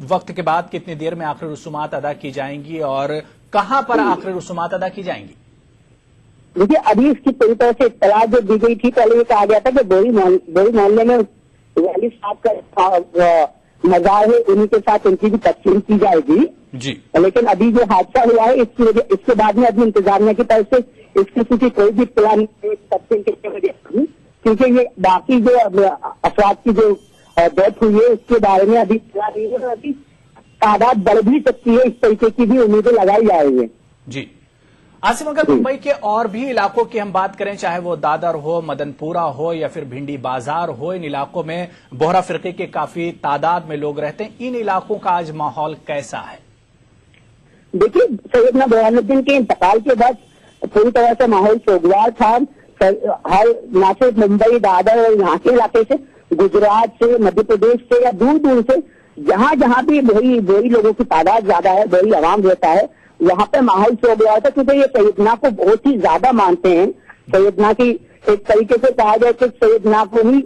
वक्त के बाद कितनी देर में आखिरी रसूमात अदा की जाएंगी और कहां पर आखिरी रसूमात अदा की जाएंगी? देखिए, अभी इसकी पूरी तरह से इत्तला जो दी गई थी, पहले ये कहा गया था कि बोरी मोहल्ले में वली साहब का मजार है, उन्हीं के साथ उनकी भी तकसीम की जाएगी जी। लेकिन अभी जो हादसा हुआ है इसके बाद में अभी इंतजामिया की तरफ से इस किस्म की कोई भी प्लान तकसीम की वजह नहीं, क्योंकि ये बाकी जो अफराद की जो डेथ हुई है उसके बारे में अभी इत्तला नहीं है, अभी तादाद बढ़ भी सकती है, इस तरीके की भी उम्मीदें लगाई जा रही है। जी आसिम, अगर मुंबई के और भी इलाकों की हम बात करें, चाहे वो दादर हो, मदनपुरा हो या फिर भिंडी बाजार हो, इन इलाकों में बोहरा फिरके के काफी तादाद में लोग रहते हैं, इन इलाकों का आज माहौल कैसा है? देखिए, सैयदना बुरहानुद्दीन के इंतकाल के बाद पूरी तरह से माहौल सोगवार था। हर न सिर्फ मुंबई, दादर और यहाँ के इलाके से, गुजरात से, मध्य प्रदेश से या दूर दूर से जहां जहां भी वही लोगों की तादाद ज्यादा है, वही आवाम रहता है, वहां पे माहौल सो गया था, क्योंकि ये सैयदना को बहुत ही ज्यादा मानते हैं। सैयदना की एक तरीके से कहा जाए कि सैयदना को ही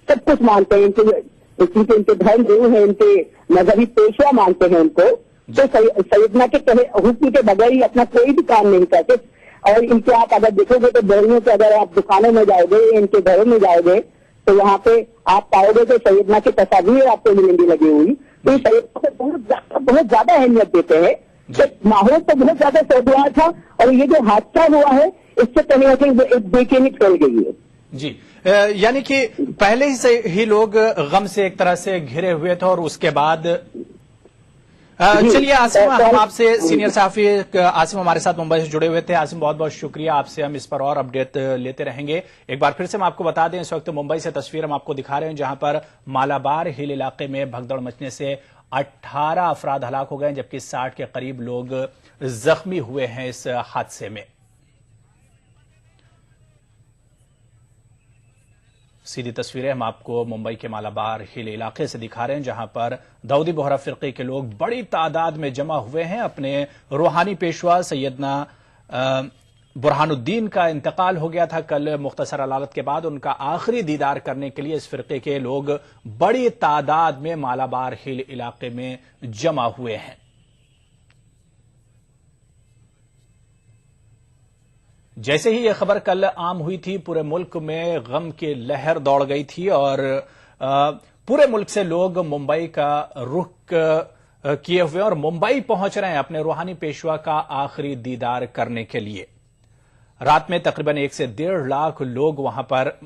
सब कुछ मानते हैं, इनके धर्म गुरु है, इनके मजहबी पेशवा मानते हैं उनको। तो सैयदना के कहे हुक्म के बगैर ही अपना कोई भी काम नहीं करते। और इनके आप अगर देखोगे तो बहरियों के अगर आप दुकानों में जाओगे, इनके घरों में जाओगे, तो वहाँ पे आप पाओगे कि सैयदना की तस्वीर आपको मिलेंगी लगी हुई। तो सैयदना को बहुत ज्यादा अहमियत देते हैं। तो माहौल तो बहुत ज्यादा सोगवार था, और ये जो हादसा हुआ है इससे कहीं ना कहीं एक बेचैनी फैल गई है। जी, यानी कि पहले ही से ही लोग गम से एक तरह से घिरे हुए थे और उसके बाद चलिए आसिम, हम आपसे सीनियर सहाफी आसिम हमारे साथ मुंबई से जुड़े हुए थे। आसिम, बहुत बहुत शुक्रिया, आपसे हम इस पर और अपडेट लेते रहेंगे। एक बार फिर से हम आपको बता दें, इस वक्त मुंबई से तस्वीर हम आपको दिखा रहे हैं, जहां पर मालाबार हिल इलाके में भगदड़ मचने से 18 अफराद हलाक हो गए, जबकि 60 के करीब लोग जख्मी हुए हैं इस हादसे में। सीधी तस्वीरें हम आपको मुंबई के मालाबार हिल इलाके से दिखा रहे हैं, जहां पर दाऊदी बोहरा फिरके के लोग बड़ी तादाद में जमा हुए हैं। अपने रूहानी पेशवा सैयदना बुरहानुद्दीन का इंतकाल हो गया था कल मुख्तसर अदालत के बाद। उनका आखिरी दीदार करने के लिए इस फिरके के लोग बड़ी तादाद में मालाबार हिल इलाके में जमा हुए हैं। जैसे ही यह खबर कल आम हुई थी, पूरे मुल्क में गम की लहर दौड़ गई थी और पूरे मुल्क से लोग मुंबई का रुख किए हुए और मुंबई पहुंच रहे हैं अपने रूहानी पेशवा का आखिरी दीदार करने के लिए। रात में तकरीबन 1 से 1.5 लाख लोग वहां पर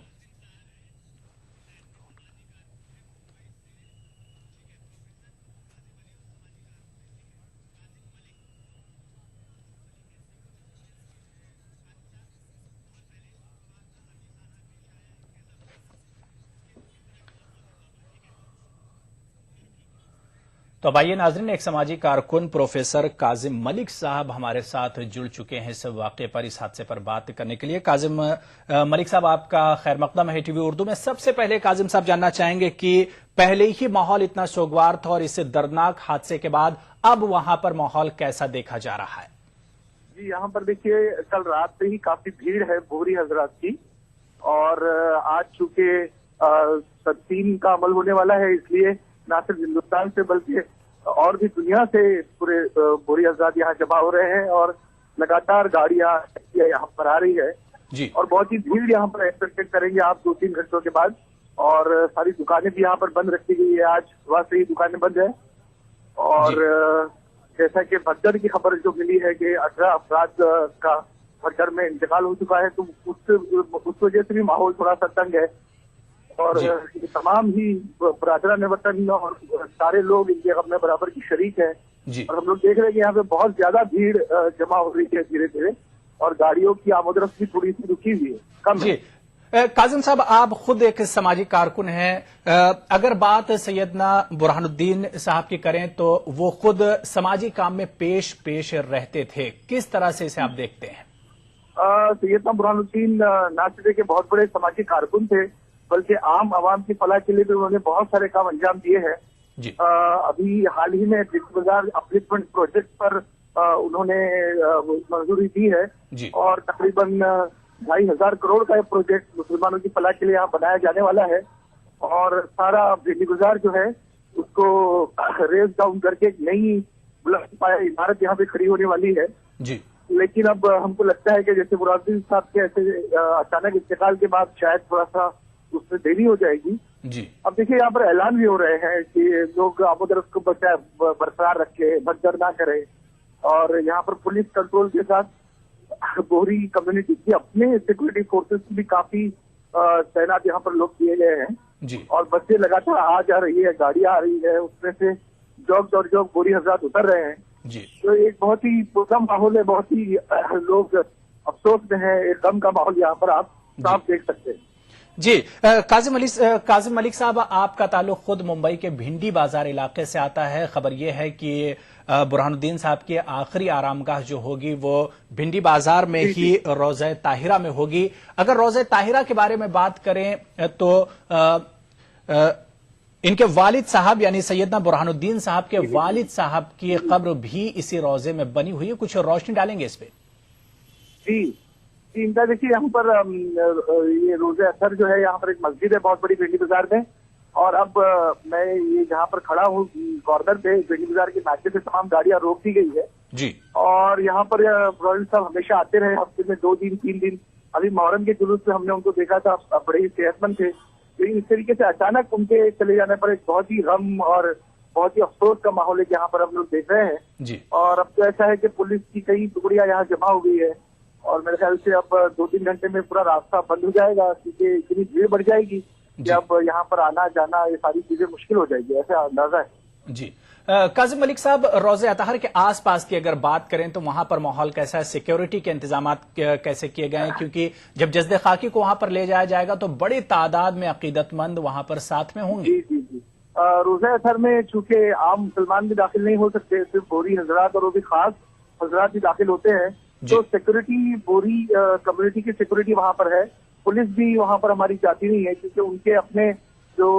तो अब आइए नाजरीन, एक समाजी कारकुन प्रोफेसर काजिम मलिक साहब हमारे साथ जुड़ चुके हैं इस वाकये पर, इस हादसे पर बात करने के लिए। काजिम मलिक साहब, आपका खैर मकदम है टीवी उर्दू में। सबसे पहले काजिम साहब जानना चाहेंगे कि पहले ही माहौल इतना सोगवार था और इस दर्दनाक हादसे के बाद अब वहां पर माहौल कैसा देखा जा रहा है? जी, यहाँ पर देखिए, कल रात से ही काफी भीड़ है बोहरी हजरात की, और आज चूंकि तदफीन का अमल होने वाला है, इसलिए न सिर्फ हिंदुस्तान से बल्कि और भी दुनिया से पूरे बोहरी हजरात यहाँ जमा हो रहे हैं, और लगातार गाड़ियां यहाँ पर आ रही है जी। और बहुत ही भीड़ यहाँ पर एक्सपेक्टेड करेंगे आप 2-3 घंटों के बाद। और सारी दुकानें भी यहाँ पर बंद रखी गई है, आज सुबह से ही दुकानें बंद है। और जैसा कि भगदड़ की खबर जो मिली है कि 18 अफराद का भगदड़ में इंतकाल हो चुका है, तो उस वजह से भी माहौल थोड़ा सा तंग है। और तमाम ही बरादरान वतन और सारे लोग इनके गम में बराबर की शरीक है। और हम लोग देख रहे हैं कि यहाँ पे बहुत ज्यादा भीड़ जमा हो रही है धीरे धीरे, और गाड़ियों की आमोदरफ्त भी थोड़ी सी रुकी हुई है, कम है। काजिम साहब, आप खुद एक सामाजिक कारकुन हैं। अगर बात सैयदना बुरहानुद्दीन साहब की करें तो वो खुद सामाजिक काम में पेश रहते थे, किस तरह से इसे आप देखते हैं? सैयदना बुरहानुद्दीन ना सिर्फ के बहुत बड़े सामाजिक कारकुन थे, बल्कि आम आवाम की फलाह के लिए भी उन्होंने बहुत सारे काम अंजाम दिए हैं। अभी हाल ही में ब्रिक्स बाजार अपलिफ्टमेंट प्रोजेक्ट पर उन्होंने मंजूरी दी है, और तकरीबन 2,500 करोड़ का प्रोजेक्ट मुसलमानों की फलाह के लिए यहाँ बनाया जाने वाला है। और सारा ब्रिक्स बाजार जो है उसको रेस डाउन करके एक नई बुलंद पाया इमारत यहाँ पे खड़ी होने वाली है। जी। लेकिन अब हमको लगता है कि जैसे बुरहानुद्दीन साहब के ऐसे अचानक इंतकाल के बाद शायद थोड़ा सा उसमें देरी हो जाएगी। जी। अब देखिए यहाँ पर ऐलान भी हो रहे हैं कि लोग आमोदरफ्त को बरकरार रखे, भगदड़ ना करें, और यहाँ पर पुलिस कंट्रोल के साथ बोहरी कम्युनिटी की अपने सिक्योरिटी फोर्सेस की भी काफी तैनात यहाँ पर लोग किए गए हैं। जी। और बसें लगातार आ जा रही है, गाड़ियां आ रही है, उसमें से जॉब बोहरी हजरात उतर रहे हैं। जी। तो एक बहुत ही पुरगम माहौल है, बहुत ही लोग अफसोस में है, एक गम का माहौल यहाँ पर आप साफ देख सकते हैं। जी। काजिम मलिक साहब, आपका ताल्लुक खुद मुंबई के भिंडी बाजार इलाके से आता है। खबर यह है कि बुरहानुद्दीन साहब की आखिरी आरामगाह जो होगी वो भिंडी बाजार में ही रोज़े ताहिरा में होगी। अगर रोज़े ताहिरा के बारे में बात करें तो इनके वालिद साहब यानी सैयदना बुरहानुद्दीन साहब के वालिद साहब की कब्र भी इसी रोजे में बनी हुई है। कुछ रोशनी डालेंगे इस पे? जी, इनका देखिए यहाँ पर ये रोजे असर जो है, यहाँ पर एक मस्जिद है बहुत बड़ी भिंडी बाजार में, और अब मैं ये जहाँ पर खड़ा हूँ कॉर्नर पे, भिंडी बाजार के नाके से तमाम गाड़ियां रोक दी गई है। जी। और यहाँ पर बुरहानुद्दीन साहब हमेशा आते रहे, हफ्ते में 2 दिन 3 दिन। अभी मुहर्रम के जुलूस में हमने उनको देखा था, बड़े ही सेहतमंद थे। लेकिन इस तरीके से अचानक उनके चले जाने पर एक बहुत ही गम और बहुत ही अफसोस का माहौल है यहाँ पर हम लोग देख रहे हैं। जी। और अब तो ऐसा है कि पुलिस की कई टुकड़ियां यहाँ जमा हो गई है, और मेरे ख्याल से अब 2-3 घंटे में पूरा रास्ता बंद हो जाएगा, क्योंकि इतनी भीड़ बढ़ जाएगी कि अब यहाँ पर आना जाना ये सारी चीजें मुश्किल हो जाएगी, ऐसा अंदाजा है। जी। काजिम मलिक साहब, रोज़े अतहर के आसपास की अगर बात करें तो वहां पर माहौल कैसा है? सिक्योरिटी के इंतजाम कैसे किए गए हैं? क्योंकि जब जज्दे खाकी को वहां पर ले जाया जाएगा तो बड़ी तादाद में अकीदतमंद वहां पर साथ में होंगे। जी जी जी। रोज़े अतहर में चूंकि आम मुसलमान भी दाखिल नहीं हो सकते, सिर्फ बोरी हजरात और वो भी खास हजरात भी दाखिल होते हैं, तो सिक्योरिटी बोरी कम्युनिटी की सिक्योरिटी वहां पर है। पुलिस भी वहां पर हमारी जाती नहीं है, क्योंकि उनके अपने जो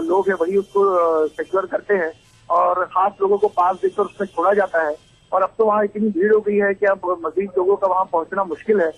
लोग हैं वही उसको सिक्योर करते हैं, और खास लोगों को पास देकर उसमें छोड़ा जाता है। और अब तो वहाँ इतनी भीड़ हो गई है कि अब मजीद लोगों का वहाँ पहुंचना मुश्किल है।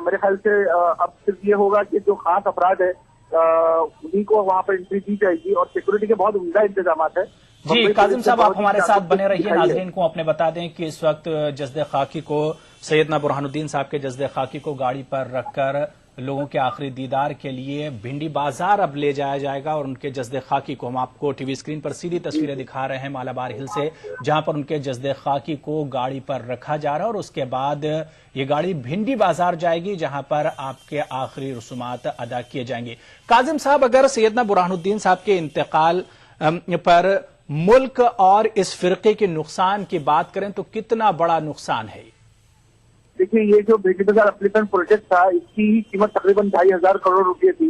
मेरे ख्याल से अब सिर्फ ये होगा कि जो खास अपराध है उन्हीं को वहाँ पर एंट्री दी जाएगी, और सिक्योरिटी के बहुत उम्दा इंतजाम है। जी। काजिम साहब, आप हमारे साथ बने रहिए। नाजरीन को अपने बता दें कि इस वक्त जज्दे खाकी को, सैयदना बुरहानुद्दीन साहब के जज्दे खाकी को गाड़ी पर रखकर लोगों के आखिरी दीदार के लिए भिंडी बाजार अब ले जाया जाएगा, और उनके जज्दे खाकी को हम आपको टीवी स्क्रीन पर सीधी तस्वीरें दिखा रहे हैं मालाबार हिल से, जहां पर उनके जज्दे खाकी को गाड़ी पर रखा जा रहा है, और उसके बाद ये गाड़ी भिंडी बाजार जाएगी, जहां पर आपके आखिरी रसूमात अदा किए जाएंगे। काजिम साहब, अगर सैयदना बुरहानुद्दीन साहब के इंतकाल पर मुल्क और इस फिरके के नुकसान की बात करें तो कितना बड़ा नुकसान है? देखिए, ये जो भिंडी बाजार अपलिफ्टमेंट प्रोजेक्ट था, इसकी कीमत तकरीबन 2,500 करोड़ रुपए थी।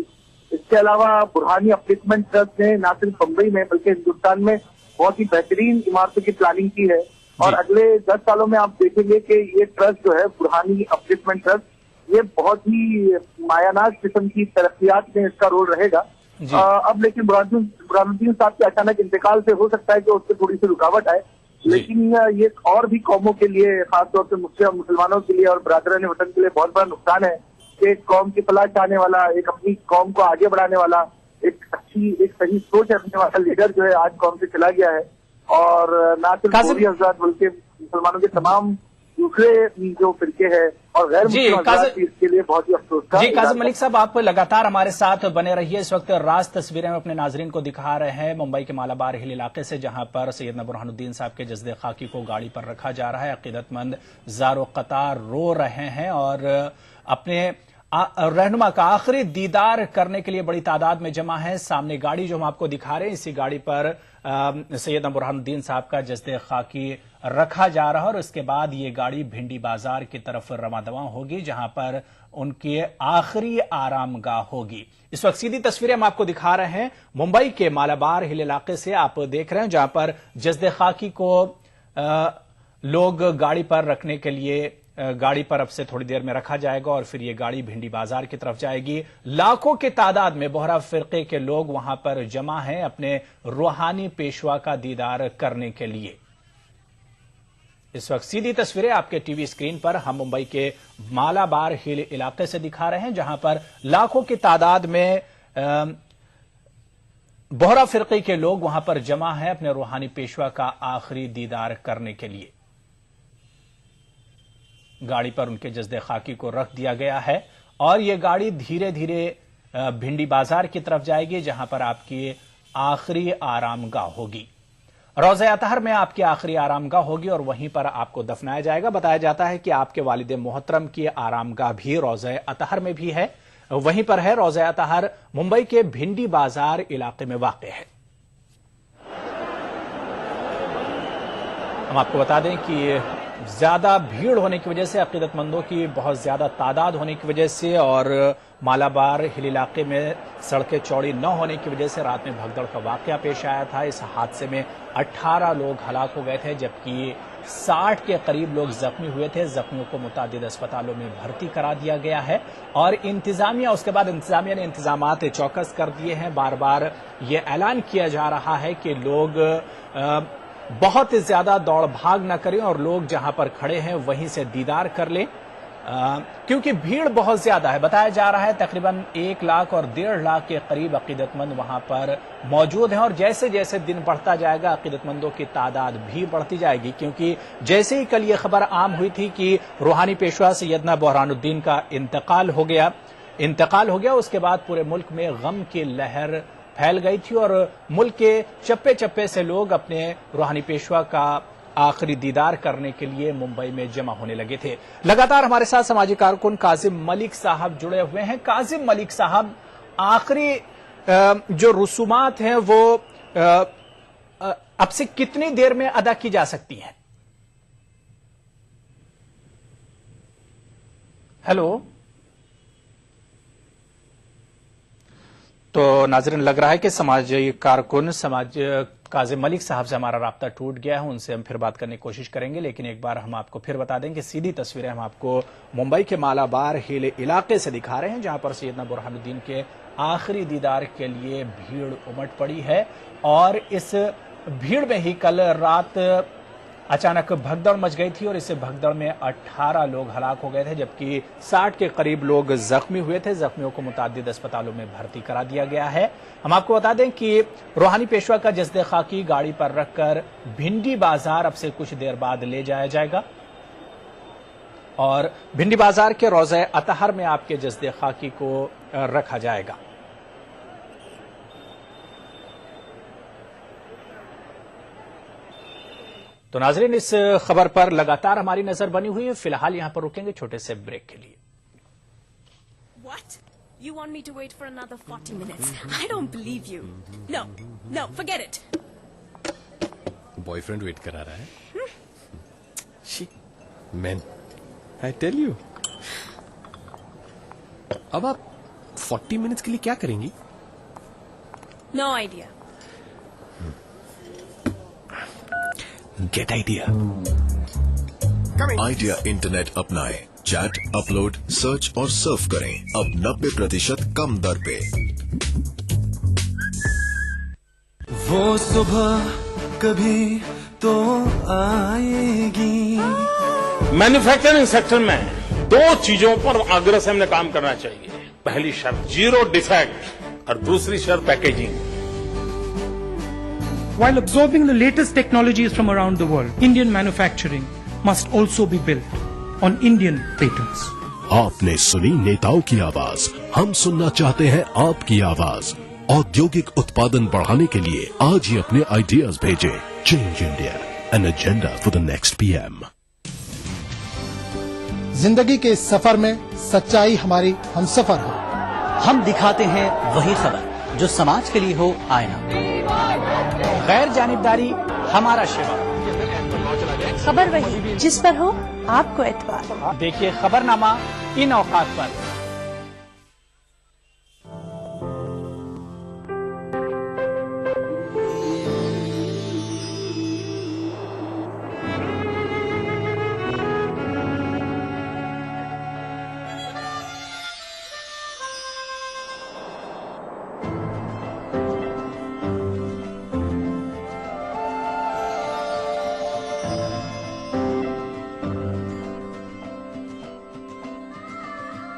इसके अलावा बुरहानी अपलिफ्टमेंट ट्रस्ट ने न सिर्फ मुंबई में बल्कि हिंदुस्तान में बहुत ही बेहतरीन इमारतों की प्लानिंग की है, और अगले 10 सालों में आप देखेंगे कि ये ट्रस्ट जो है बुरहानी अपलिफ्टमेंट ट्रस्ट, ये बहुत ही मायानाज किस्म की तरक्कियात में इसका रोल रहेगा। अब लेकिन बुरहानुद्दीन साहब के अचानक इंतकाल से हो सकता है कि उससे थोड़ी सी रुकावट आए, लेकिन ये और भी कौमों के लिए, खासतौर से मुसलमानों के लिए और बरादरान वतन के लिए बहुत बड़ा नुकसान है कि एक कौम की फलाह चाहने वाला, एक अपनी कौम को आगे बढ़ाने वाला, एक सही सोच रखने वाला लीडर जो है आज कौम से चला गया है। और ना सिर्फ बोरी हजरात बल्कि मुसलमानों के तमाम दूसरे जो फिरके हैं और गैर मुस्लिम इसके लिए बहुत ही अफसोस था। जी। काजिम मलिक साहब, आप लगातार हमारे साथ बने रहिए। इस वक्त राज तस्वीरें हम अपने नाजरीन को दिखा रहे हैं मुंबई के मालाबार हिल इलाके से, जहां पर सैयदना बुरहानुद्दीन साहब के जज्दे खाकी को गाड़ी पर रखा जा रहा है। अकीदतमंद ज़ारो कतार रो रहे हैं और अपने रहनुमा का आखिरी दीदार करने के लिए बड़ी तादाद में जमा है। सामने गाड़ी जो हम आपको दिखा रहे हैं, इसी गाड़ी पर सैयदना बुरहानुद्दीन साहब का जज्दे खाकी रखा जा रहा है, और उसके बाद ये गाड़ी भिंडी बाजार की तरफ रवादवा होगी, जहां पर उनकी आखिरी आरामगाह होगी। इस वक्त सीधी तस्वीरें हम आपको दिखा रहे हैं मुंबई के मालाबार हिल इलाके से। आप देख रहे हैं जहां पर जज्दे खाकी को लोग गाड़ी पर रखने के लिए गाड़ी पर अब से थोड़ी देर में रखा जाएगा, और फिर ये गाड़ी भिंडी बाजार की तरफ जाएगी। लाखों की तादाद में बोहरा फिरके के लोग वहां पर जमा हैं अपने रूहानी पेशवा का दीदार करने के लिए। इस वक्त सीधी तस्वीरें आपके टीवी स्क्रीन पर हम मुंबई के मालाबार हिल इलाके से दिखा रहे हैं, जहां पर लाखों की तादाद में बोहरा फिरके के लोग वहां पर जमा हैं अपने रूहानी पेशवा का आखिरी दीदार करने के लिए। गाड़ी पर उनके जज्दे खाकी को रख दिया गया है और यह गाड़ी धीरे धीरे भिंडी बाजार की तरफ जाएगी, जहां पर आपकी आखिरी आरामगाह होगी। रोज़ा अतहर में आपकी आखिरी आरामगाह होगी और वहीं पर आपको दफनाया जाएगा। बताया जाता है कि आपके वालिद मोहतरम की आरामगाह भी रोज़ा अतहर में भी है, वहीं पर है। रोज़ा अतहर मुंबई के भिंडी बाजार इलाके में वाक़ है। हम आपको बता दें कि ज्यादा भीड़ होने की वजह से, अकीदतमंदों की बहुत ज्यादा तादाद होने की वजह से और मालाबार हिल इलाके में सड़कें चौड़ी न होने की वजह से रात में भगदड़ का वाकया पेश आया था। इस हादसे में 18 लोग हलाक हो गए थे, जबकि 60 के करीब लोग जख्मी हुए थे। जख्मियों को मुतादिद अस्पतालों में भर्ती करा दिया गया है और उसके बाद इंतजामिया ने इंतजामात चौकस कर दिए हैं। बार बार ये ऐलान किया जा रहा है कि लोग बहुत ज्यादा दौड़ भाग न करें और लोग जहां पर खड़े हैं वहीं से दीदार कर लें, क्योंकि भीड़ बहुत ज्यादा है। बताया जा रहा है तकरीबन 1 लाख और 1.5 लाख के करीब अकीदतमंद वहां पर मौजूद हैं और जैसे जैसे दिन बढ़ता जाएगा अकीदतमंदों की तादाद भी बढ़ती जाएगी, क्योंकि जैसे ही कल ये खबर आम हुई थी कि रूहानी पेशवा सैयदना बुरहानुद्दीन का इंतकाल हो गया, उसके बाद पूरे मुल्क में गम की लहर फैल गई थी और मुल्क के चप्पे चप्पे से लोग अपने रूहानी पेशवा का आखिरी दीदार करने के लिए मुंबई में जमा होने लगे थे। लगातार हमारे साथ समाजी कारकुन काजिम मलिक साहब जुड़े हुए हैं। काजिम मलिक साहब, आखिरी जो रसूमात हैं वो अब से कितनी देर में अदा की जा सकती हैं? हेलो। तो नाज़रीन, लग रहा है कि समाजी कारकुन काजिम मलिक साहब से हमारा राब्ता टूट गया है। उनसे हम फिर बात करने की कोशिश करेंगे, लेकिन एक बार हम आपको फिर बता दें कि सीधी तस्वीरें हम आपको मुंबई के मालाबार हिल इलाके से दिखा रहे हैं, जहां पर सैयदना बुरहानुद्दीन के आखिरी दीदार के लिए भीड़ उमड़ पड़ी है और इस भीड़ में ही कल रात अचानक भगदड़ मच गई थी और इस भगदड़ में 18 लोग हलाक हो गए थे, जबकि 60 के करीब लोग जख्मी हुए थे। जख्मियों को मुतादिद अस्पतालों में भर्ती करा दिया गया है। हम आपको बता दें कि रूहानी पेशवा का जस्दे खाकी गाड़ी पर रखकर भिंडी बाजार अब से कुछ देर बाद ले जाया जाएगा और भिंडी बाजार के रोज़ा अतहर में आपके जस्दे खाकी को रखा जाएगा। तो नाज़रीन, इस खबर पर लगातार हमारी नजर बनी हुई है। फिलहाल यहां पर रुकेंगे छोटे से ब्रेक के लिए। What? You want me to wait for another 40 minutes? I don't believe you. No, forget it. Boyfriend wait करा रहा है। She man, I tell you. अब आप 40 मिनट्स के लिए क्या करेंगी? No idea. Get idea. Idea internet अपनाएं, चैट, अपलोड, सर्च और सर्फ करें अब 90% कम दर पे। वो सुबह कभी तो आएगी। मैन्युफैक्चरिंग सेक्टर में 2 चीजों पर आग्रह से हमने काम करना चाहिए। पहली शर्त 0 डिफेक्ट और दूसरी शर्त packaging. While absorbing the latest technologies from around the world, Indian manufacturing must also be built on Indian patents. आपने सुनी नेताओं की आवाज, हम सुनना चाहते हैं आपकी आवाज। औद्योगिक उत्पादन बढ़ाने के लिए आज ही अपने आइडियाज भेजें। Change India, an agenda for the next PM। जिंदगी के इस सफर में सच्चाई हमारी हमसफर हो। हम दिखाते हैं वही खबर जो समाज के लिए हो आईना। गैर जानिबदारी हमारा शिवा। खबर वही जिस पर हो आपको एतबार। देखिए खबरनामा इन औकात पर।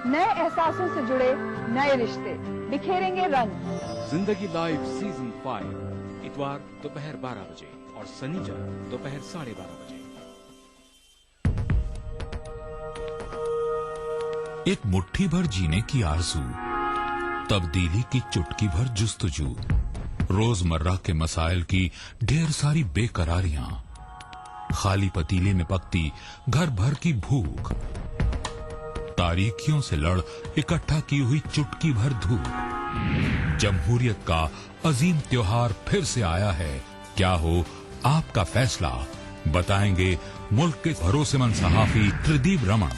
नए एहसासों से जुड़े नए रिश्ते बिखेरेंगे रंग। जिंदगी लाइव सीजन 5 इतवार दोपहर 12 बजे और शनिवार दोपहर 12:30 बजे। एक मुट्ठी भर जीने की आरज़ू, तब्दीली की चुटकी भर जुस्तजू, रोजमर्रा के मसाइल की ढेर सारी बेकरारियां, खाली पतीले में पकती घर भर की भूख, तारीखियों से लड़ इकट्ठा की हुई चुटकी भर धूप। जमहूरियत का अजीम त्योहार फिर से आया है। क्या हो आपका फैसला, बताएंगे मुल्क के भरोसेमंद सहाफी त्रिदीप रमन।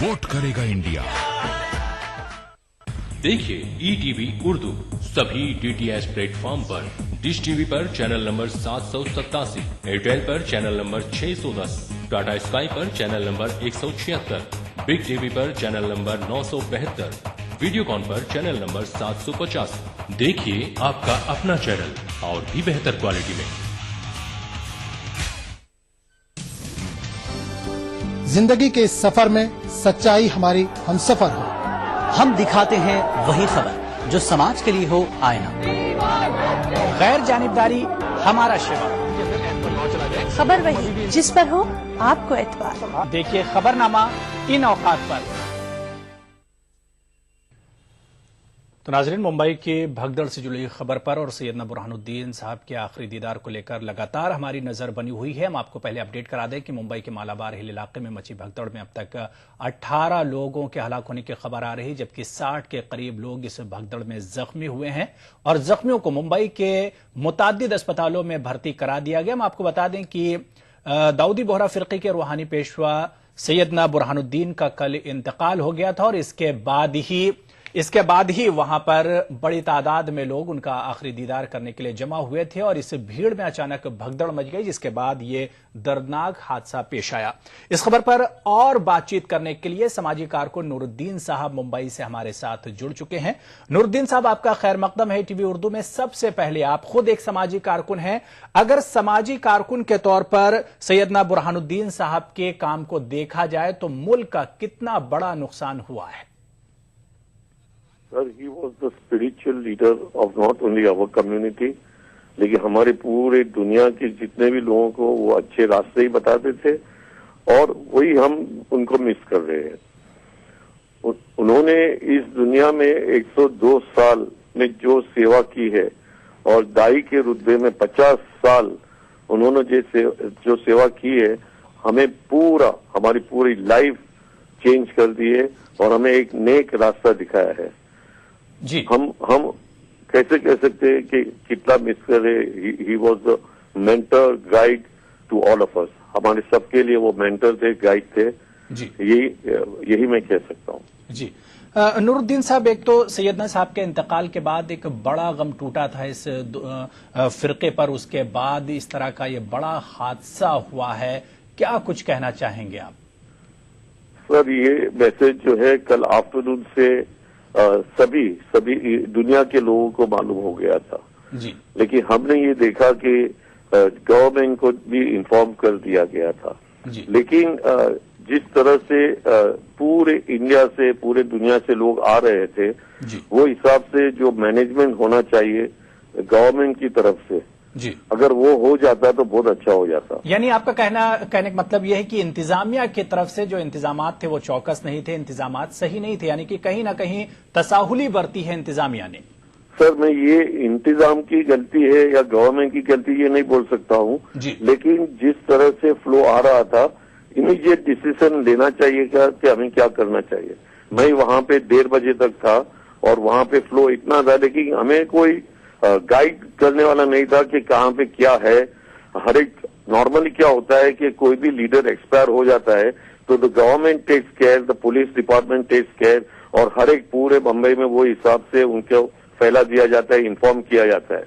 वोट करेगा इंडिया। देखिए ETV उर्दू सभी DTH प्लेटफॉर्म पर, डिश टीवी पर चैनल नंबर 787, एयरटेल पर चैनल नंबर 610, टाटा स्काई पर चैनल नंबर 176, बिग टीवी पर चैनल नंबर 972, वीडियोकॉन पर चैनल नंबर 750। देखिए आपका अपना चैनल और भी बेहतर क्वालिटी में। जिंदगी के इस सफर में सच्चाई हमारी हमसफर हो। हम दिखाते हैं वही खबर जो समाज के लिए हो आईना। गैर जानिबदारी हमारा शिवा। खबर वही जिस पर हो आपको एतबार। देखिए खबरनामा इन औकात पर। तो नाजरीन, मुंबई के भगदड़ से जुड़ी खबर पर और सैयदना बुरहानुद्दीन साहब के आखिरी दीदार को लेकर लगातार हमारी नजर बनी हुई है। हम आपको पहले अपडेट करा दें कि मुंबई के मालाबार हिल इलाके में मची भगदड़ में अब तक 18 लोगों के हलाक होने की खबर आ रही, जबकि 60 के करीब लोग इस भगदड़ में जख्मी हुए हैं और जख्मियों को मुंबई के मुताद्दिद अस्पतालों में भर्ती करा दिया गया। हम आपको बता दें कि दाऊदी बोहरा फिरके के रूहानी पेशवा सैयदना बुरहानुद्दीन का कल इंतकाल हो गया था और इसके बाद ही वहां पर बड़ी तादाद में लोग उनका आखिरी दीदार करने के लिए जमा हुए थे और इस भीड़ में अचानक भगदड़ मच गई, जिसके बाद ये दर्दनाक हादसा पेश आया। इस खबर पर और बातचीत करने के लिए समाजी कारकुन नूरुद्दीन साहब मुंबई से हमारे साथ जुड़ चुके हैं। नूरुद्दीन साहब, आपका खैर मकदम है टीवी उर्दू में। सबसे पहले आप खुद एक समाजी कारकुन हैं, अगर समाजी कारकुन के तौर पर सैयदना बुरहानुद्दीन साहब के काम को देखा जाए तो मुल्क का कितना बड़ा नुकसान हुआ है? Sir, he was the spiritual leader of not only our community, लेकिन हमारे पूरे दुनिया के जितने भी लोगों को वो अच्छे रास्ते ही बताते थे और वही हम उनको मिस कर रहे हैं। उन्होंने इस दुनिया में 102 साल में जो सेवा की है और दाई के रुतबे में 50 साल उन्होंने जो सेवा की है, हमें हमारी पूरी लाइफ चेंज कर दी है और हमें एक नेक रास्ता दिखाया है जी। हम कैसे कह सकते हैं कि कितना मिस करे। He was the mentor guide to all of us. हमारे सबके लिए वो मेंटर थे, गाइड थे जी। यही मैं कह सकता हूँ जी। नूरुद्दीन साहब, एक तो सैयदना साहब के इंतकाल के बाद एक बड़ा गम टूटा था इस फिरके पर, उसके बाद इस तरह का ये बड़ा हादसा हुआ है, क्या कुछ कहना चाहेंगे आप? सर, ये मैसेज जो है कल आफ्टरनून से सभी दुनिया के लोगों को मालूम हो गया था जी। लेकिन हमने ये देखा कि गवर्नमेंट को भी इन्फॉर्म कर दिया गया था जी। लेकिन जिस तरह से पूरे इंडिया से पूरे दुनिया से लोग आ रहे थे जी। वो हिसाब से जो मैनेजमेंट होना चाहिए गवर्नमेंट की तरफ से जी, अगर वो हो जाता तो बहुत अच्छा हो जाता। यानी आपका कहने का मतलब यह है कि इंतजामिया की तरफ से जो इंतजामात थे वो चौकस नहीं थे, इंतजामात सही नहीं थे, यानी कि कहीं ना कहीं तसाहुली बरती है इंतजामिया ने। सर, मैं ये इंतजाम की गलती है या गवर्नमेंट की गलती ये नहीं बोल सकता हूँ, लेकिन जिस तरह से फ्लो आ रहा था इमीडिएट डिसीजन लेना चाहिए कि हमें क्या करना चाहिए। मैं वहां पे 1:30 बजे तक था और वहां पे फ्लो इतना था, लेकिन हमें कोई गाइड करने वाला नहीं था कि कहाँ पे क्या है। हर एक नॉर्मली क्या होता है कि कोई भी लीडर एक्सपायर हो जाता है तो the government takes care, the police department takes care और हर एक पूरे बम्बई में वो हिसाब से उनको फैला दिया जाता है, इन्फॉर्म किया जाता है।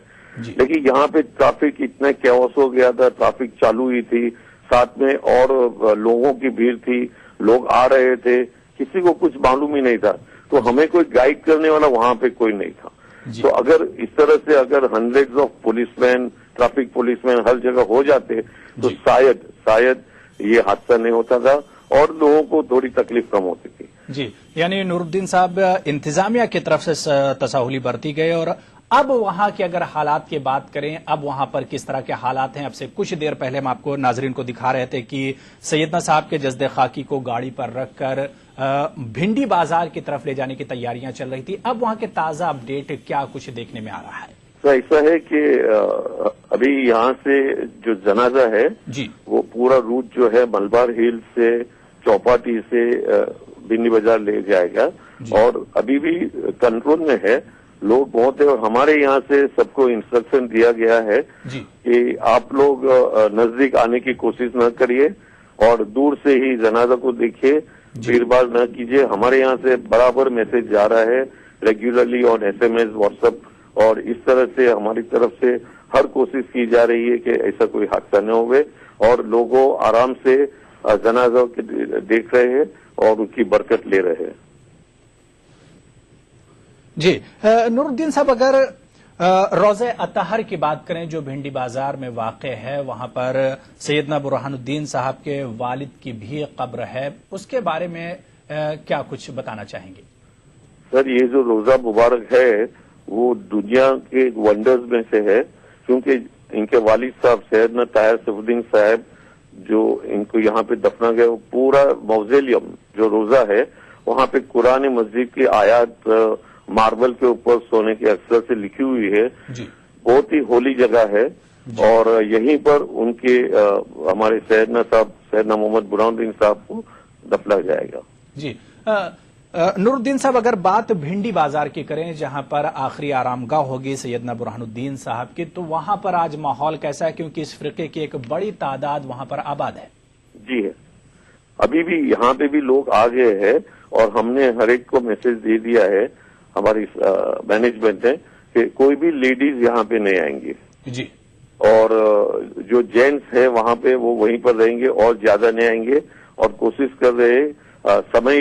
लेकिन यहाँ पे ट्रैफिक इतना कैओस हो गया था, ट्रैफिक चालू ही थी, साथ में और लोगों की भीड़ थी, लोग आ रहे थे, किसी को कुछ मालूम ही नहीं था, तो हमें कोई गाइड करने वाला वहां पे कोई नहीं था। तो अगर इस तरह से अगर hundreds of policeman, traffic policeman हर जगह हो जाते तो शायद ये हादसा नहीं होता था और लोगों को थोड़ी तकलीफ कम होती थी। जी, यानी नूरुद्दीन साहब, इंतजामिया की तरफ से तसाहुली बरती गई और अब वहां के अगर हालात की बात करें, अब वहां पर किस तरह के हालात हैं? अब से कुछ देर पहले हम आपको नाजरीन को दिखा रहे थे कि सैयदना साहब के जस्दे खाकी को गाड़ी पर रखकर भिंडी बाजार की तरफ ले जाने की तैयारियां चल रही थी। अब वहां के ताजा अपडेट क्या कुछ देखने में आ रहा है? तो ऐसा है कि अभी यहाँ से जो जनाजा है जी, वो पूरा रूट जो है मलबार हिल से चौपाटी से भिंडी बाजार ले जाएगा और अभी भी कंट्रोल में है, लोग बहुत है। और हमारे यहाँ से सबको इंस्ट्रक्शन दिया गया है कि आप लोग नजदीक आने की कोशिश न करिए और दूर से ही जनाजा को देखिए, भीड़भाड़ न कीजिए। हमारे यहाँ से बराबर मैसेज जा रहा है रेगुलरली ऑन SMS, व्हाट्सएप, और इस तरह से हमारी तरफ से हर कोशिश की जा रही है कि ऐसा कोई हादसा न होवे और लोगों आराम से जनाजा देख रहे हैं और उसकी बरकत ले रहे हैं। जी, नूरुद्दीन साहब, अगर रोज़े अतहर की बात करें जो भिंडी बाजार में वाक़ है, वहां पर सैयदना बुरहानुद्दीन साहब के वालिद की भी कब्र है, उसके बारे में क्या कुछ बताना चाहेंगे? सर, ये जो रोजा मुबारक है वो दुनिया के वंडर्स में से है, क्योंकि इनके वालिद साहब सैयदना ताहिर सैफुद्दीन साहब जो इनको यहाँ पे दफना गया, वो पूरा मौज़ेलियम जो रोजा है वहाँ पे कुरान मस्जिद की आयत मार्बल के ऊपर सोने के अक्षर से लिखी हुई है। बहुत ही होली जगह है और यहीं पर उनके हमारे सैयदना मोहम्मद बुरहानुद्दीन साहब को दफना जाएगा। जी, नूरुद्दीन साहब, अगर बात भिंडी बाजार की करें जहां पर आखिरी आरामगाह होगी सैयदना बुरहानुद्दीन साहब की, तो वहां पर आज माहौल कैसा है, क्योंकि इस फिरके की एक बड़ी तादाद वहां पर आबाद है? जी है, अभी भी यहाँ पे भी लोग आ गए हैं और हमने हर एक को मैसेज दे दिया है, हमारी मैनेजमेंट है, कि कोई भी लेडीज यहाँ पे नहीं आएंगी जी, और जो जेंट्स है वहाँ पे वो वहीं पर रहेंगे और ज्यादा नहीं आएंगे। और कोशिश कर रहे हैं, समय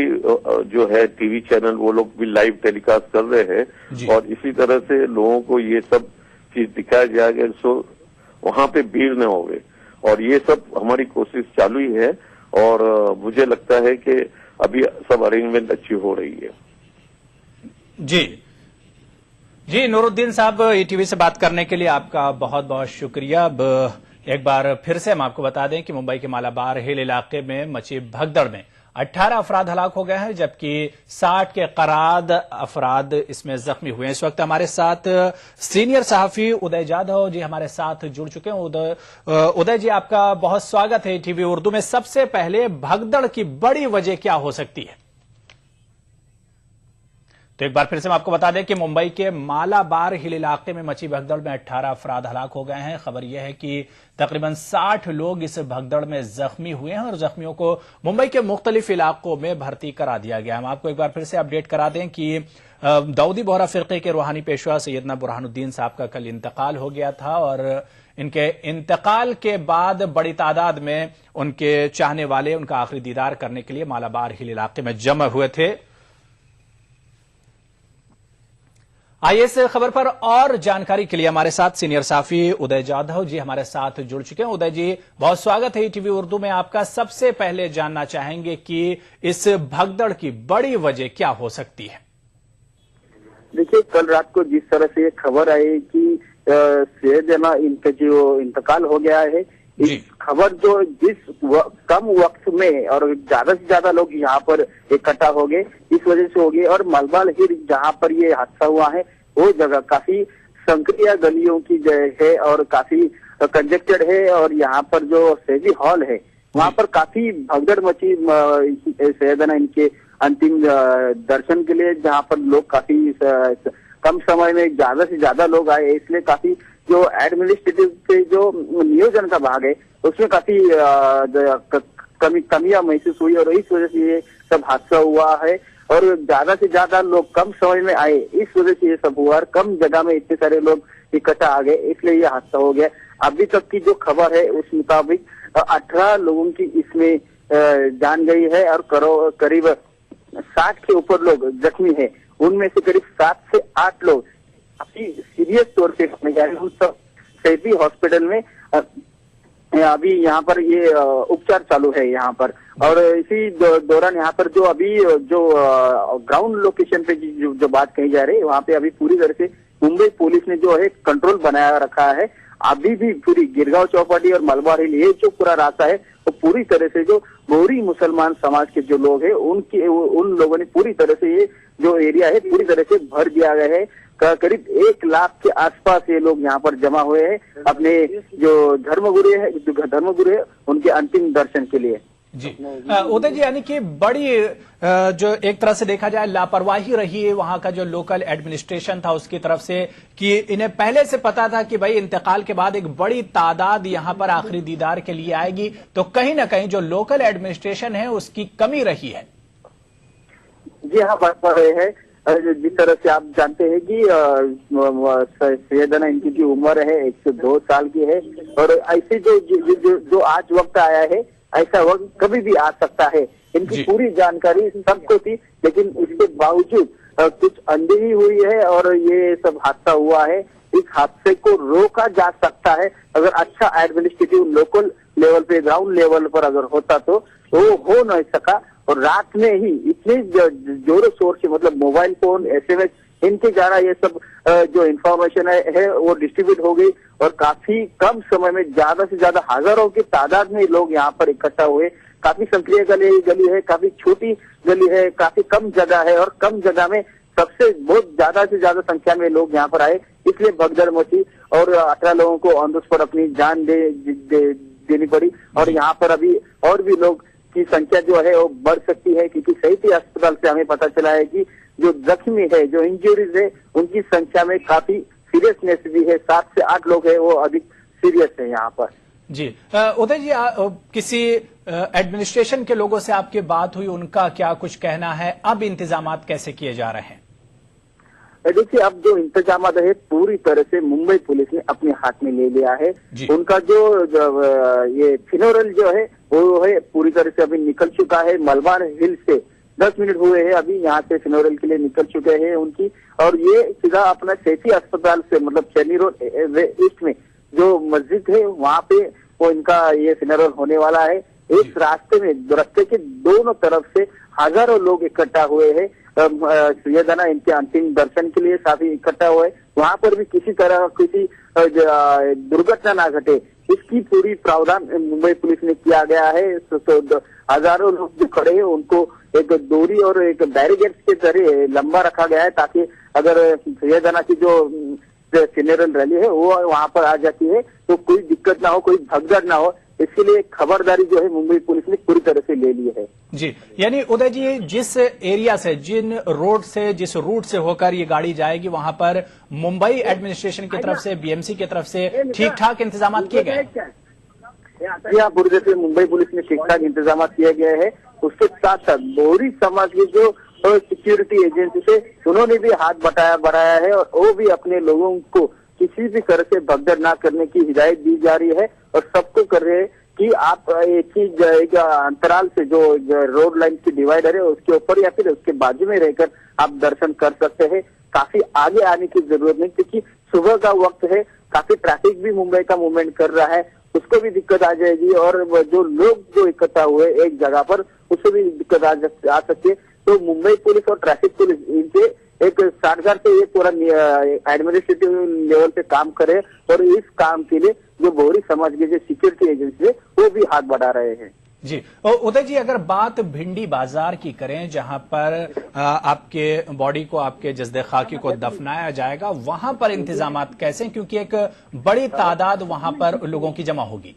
जो है टीवी चैनल वो लोग भी लाइव टेलीकास्ट कर रहे हैं और इसी तरह से लोगों को ये सब चीज दिखाया जाएगा, सो वहाँ पे भीड़ न होवे। और ये सब हमारी कोशिश चालू ही है और मुझे लगता है कि अभी सब अरेंजमेंट अच्छी हो रही है। जी, नूरुद्दीन साहब, ईटीवी से बात करने के लिए आपका बहुत बहुत शुक्रिया। अब एक बार फिर से हम आपको बता दें कि मुंबई के मालाबार हिल इलाके में मची भगदड़ में 18 अफराद हलाक हो गए हैं, जबकि 60 के करीब अफराद इसमें जख्मी हुए हैं। इस वक्त हमारे साथ सीनियर सहाफी उदय जाधव जी हमारे साथ जुड़ चुके हैं। उदय जी, आपका बहुत स्वागत है टीवी उर्दू में। सबसे पहले भगदड़ की बड़ी वजह क्या हो सकती है? तो एक बार फिर से हम आपको बता दें कि मुंबई के मालाबार हिल इलाके में मची भगदड़ में 18 अफराद हलाक हो गए हैं। खबर यह है कि तकरीबन 60 लोग इस भगदड़ में जख्मी हुए हैं और जख्मियों को मुंबई के मुख्तलिफ इलाकों में भर्ती करा दिया गया। हम आपको एक बार फिर से अपडेट करा दें कि दाऊदी बोहरा फिरके के रूहानी पेशवा सैयदना बुरहानुद्दीन साहब का कल इंतकाल हो गया था और इनके इंतकाल के बाद बड़ी तादाद में उनके चाहने वाले उनका आखिरी दीदार करने के लिए मालाबार हिल इलाके में जमा हुए थे। आइए इस खबर पर और जानकारी के लिए हमारे साथ सीनियर साफी उदय जाधव जी हमारे साथ जुड़ चुके हैं। उदय जी, बहुत स्वागत है टीवी उर्दू में आपका। सबसे पहले जानना चाहेंगे कि इस भगदड़ की बड़ी वजह क्या हो सकती है? देखिए, कल रात को जिस तरह से खबर आई कि सैयदना इनका जो इंतकाल हो गया है, इस खबर जो कम वक्त में और ज्यादा से ज्यादा लोग यहाँ पर इकट्ठा हो गए, इस वजह से हो गए। और मलबार हिल जहाँ पर ये हादसा हुआ है वो जगह काफी संक्रिय गलियों की जगह है और काफी कंजेक्टेड है और यहाँ पर जो सेजी हॉल है वहाँ पर काफी भगदड़ मची सैयदना इनके अंतिम दर्शन के लिए, जहाँ पर लोग काफी कम समय में ज्यादा से ज्यादा लोग आए, इसलिए काफी जो एडमिनिस्ट्रेटिव के जो नियोजन का भाग है उसमें काफी कमियां महसूस हुई और इस वजह से ये सब हादसा हुआ है और ज्यादा से ज्यादा लोग कम समय में आए, इस वजह से ये सब हुआ और कम जगह में इतने सारे लोग इकट्ठा आ गए, इसलिए ये हादसा हो गया। अभी तक की जो खबर है उस मुताबिक 18 लोगों की इसमें जान गई है और करीब 60 के ऊपर लोग जख्मी है। उनमें से करीब 7 से 8 लोग काफी सीरियस तौर पे जा रहे हैं। हम सब सैफी हॉस्पिटल में अभी यहाँ पर ये उपचार चालू है यहाँ पर। और इसी दौरान यहाँ पर जो अभी जो ग्राउंड लोकेशन पे जो बात कही जा रही है, वहाँ पे अभी पूरी तरह से मुंबई पुलिस ने जो है कंट्रोल बनाया रखा है। अभी भी पूरी गिरगांव चौपाटी और मलबार हिल ये जो पूरा रास्ता है वो पूरी तरह से जो बोहरी मुसलमान समाज के जो लोग हैं उन लोगों ने पूरी तरह से ये जो एरिया है पूरी तरह से भर दिया गया है। करीब 1 लाख के आसपास ये लोग यहाँ पर जमा हुए हैं अपने जो धर्मगुरु है उनके अंतिम दर्शन के लिए। जी उदय जी, यानी कि बड़ी जो एक तरह से देखा जाए लापरवाही रही है वहां का जो लोकल एडमिनिस्ट्रेशन था उसकी तरफ से कि इन्हें पहले से पता था कि भाई इंतकाल के बाद एक बड़ी तादाद यहां पर आखिरी दीदार के लिए आएगी, तो कहीं ना कहीं जो लोकल एडमिनिस्ट्रेशन है उसकी कमी रही है। जी हाँ, बात कर रहे हैं। जिस तरह से आप जानते हैं कि सैयदना इनकी जो उम्र है 102 साल की है और ऐसे जो आज वक्त आया है ऐसा वक्त कभी भी आ सकता है। इनकी पूरी जानकारी सबको थी, लेकिन इसके बावजूद कुछ अनदेखी हुई है और ये सब हादसा हुआ है। इस हादसे को रोका जा सकता है अगर अच्छा एडमिनिस्ट्रेटिव लोकल लेवल पे ग्राउंड लेवल पर अगर होता तो वो हो नहीं सका। और रात में ही इतने जोरों शोर से मतलब मोबाइल फोन SMS इनके द्वारा ये सब जो इंफॉर्मेशन है वो डिस्ट्रीब्यूट हो गई और काफी कम समय में ज्यादा से ज्यादा हजारों की तादाद में लोग यहाँ पर इकट्ठा हुए। काफी संक्रिय गली है, काफी छोटी गली है, काफी कम जगह है और कम जगह में सबसे बहुत ज्यादा से ज्यादा संख्या में लोग यहाँ पर आए, इसलिए भगदड़ मची और 18 लोगों को ऑन द स्पॉट अपनी जान देनी पड़ी। और यहाँ पर अभी और भी लोग की संख्या जो है वो बढ़ सकती है, क्योंकि सही अस्पताल से हमें पता चला है कि जो जख्मी है, जो इंजरीज है, उनकी संख्या में काफी सीरियसनेस भी है। 7 से 8 लोग है वो अधिक सीरियस है यहाँ पर। जी उदय जी, किसी एडमिनिस्ट्रेशन के लोगों से आपकी बात हुई, उनका क्या कुछ कहना है? अब इंतजामात कैसे किए जा रहे हैं? देखिए, अब जो इंतजामात है पूरी तरह से मुंबई पुलिस ने अपने हाथ में ले लिया है। उनका जो ये फिनोरल जो है वो है पूरी तरह से अभी निकल चुका है। मलबार हिल से 10 मिनट हुए हैं अभी यहाँ से फिनोरल के लिए निकल चुके हैं उनकी, और ये सीधा अपना सैफी अस्पताल से मतलब चेन्नई रोड ईस्ट में जो मस्जिद है वहाँ पे वो इनका ये फिनोरल होने वाला है। इस रास्ते के दोनों तरफ से हजारों लोग इकट्ठा हुए हैं सैयदना इनके अंतिम दर्शन के लिए काफी इकट्ठा हुए। वहाँ पर भी किसी तरह किसी दुर्घटना ना घटे इसकी पूरी प्रावधान मुंबई पुलिस ने किया गया है। हजारों लोग जो खड़े हैं उनको एक दूरी और एक बैरिकेड के जरिए लंबा रखा गया है, ताकि अगर सैयदना की जो फ्यूनरल रैली है वो वहाँ पर आ जाती है तो कोई दिक्कत ना हो, कोई भगदड़ ना हो। इसके लिए खबरदारी जो है मुंबई पुलिस ने पूरी तरह से ले ली है। जी, यानी उदय जी, जिस एरिया से, जिस रूट से होकर ये गाड़ी जाएगी वहां पर मुंबई एडमिनिस्ट्रेशन की तरफ से, BMC की तरफ से ठीक ठाक इंतजाम किए गए? यहाँ पूरी तरह से मुंबई पुलिस ने ठीक ठाक इंतजाम किए गए हैं। उसके साथ साथ बोहरी समाज के जो सिक्योरिटी एजेंसी से उन्होंने भी हाथ बढ़ाया है और वो भी अपने लोगों को किसी भी तरह से भगदड़ ना करने की हिदायत दी जा रही है और सबको कर रहे हैं कि आप एक ही अंतराल से जो रोड लाइन की डिवाइडर है उसके ऊपर या फिर उसके बाजू में रहकर आप दर्शन कर सकते हैं। काफी आगे आने की जरूरत नहीं, क्योंकि सुबह का वक्त है, काफी ट्रैफिक भी मुंबई का मूवमेंट कर रहा है, उसको भी दिक्कत आ जाएगी और जो लोग जो इकट्ठा हुए एक जगह पर उसको भी दिक्कत आ सकती है। तो मुंबई पुलिस और ट्रैफिक पुलिस इनसे एक साझगार से ये पूरा एडमिनिस्ट्रेटिव लेवल पे काम करे और इस काम के लिए जो बोहरी समाज के जो सिक्योरिटी एजेंसी है वो भी हाथ बढ़ा रहे हैं। जी उदय जी, अगर बात भिंडी बाजार की करें जहां पर आपके बॉडी को, आपके जस्दे खाकी को दफनाया जाएगा, वहां पर इंतजामात कैसे, क्योंकि एक बड़ी तादाद वहां पर लोगों की जमा होगी?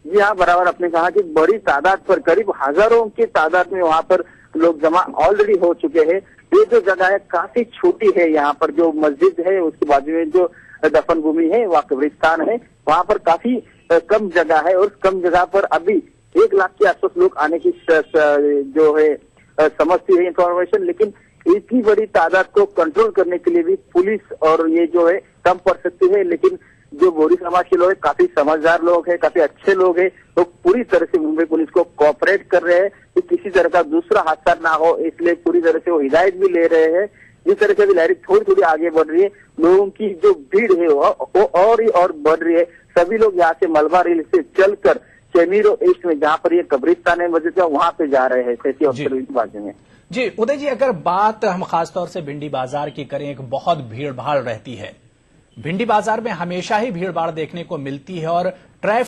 जी हाँ, बराबर आपने कहा कि बड़ी तादाद पर करीब हजारों की तादाद में वहाँ पर लोग जमा ऑलरेडी हो चुके हैं। ये जो जगह है काफी छोटी है, यहाँ पर जो मस्जिद है उसके बाजू में जो दफन भूमि है वहाँ कब्रिस्तान है, वहाँ पर काफी कम जगह है और कम जगह पर अभी 1 लाख के आसपास लोग आने की जो है समझती है इंफॉर्मेशन। लेकिन इतनी बड़ी तादाद को कंट्रोल करने के लिए भी पुलिस और ये जो है कम पड़ सकती है। लेकिन जो बोहरी समाज के लोग हैं काफी समझदार लोग हैं, काफी अच्छे लोग हैं, तो पूरी तरह से मुंबई पुलिस को कोऑपरेट कर रहे हैं कि किसी तरह का दूसरा हादसा ना हो, इसलिए पूरी तरह से वो हिदायत भी ले रहे हैं। जिस तरह से भी लहरी थोड़ी थोड़ी आगे बढ़ रही है, लोगों की जो भीड़ है वो और ही और बढ़ रही है। सभी लोग यहाँ से मलबा रेल से चलकर चेमीरो ईस्ट में जहाँ पर ये कब्रिस्तान है मस्जिद है वहाँ पे जा रहे हैं सैती अफसर के बाजू में। जी उदय जी, अगर बात हम खासतौर से भिंडी बाजार की करें, एक बहुत भीड़ भाड़ रहती है। भिंडी बाजार में हमेशा ही भीड़ भाड़ देखने को मिलती है और ट्रैफिक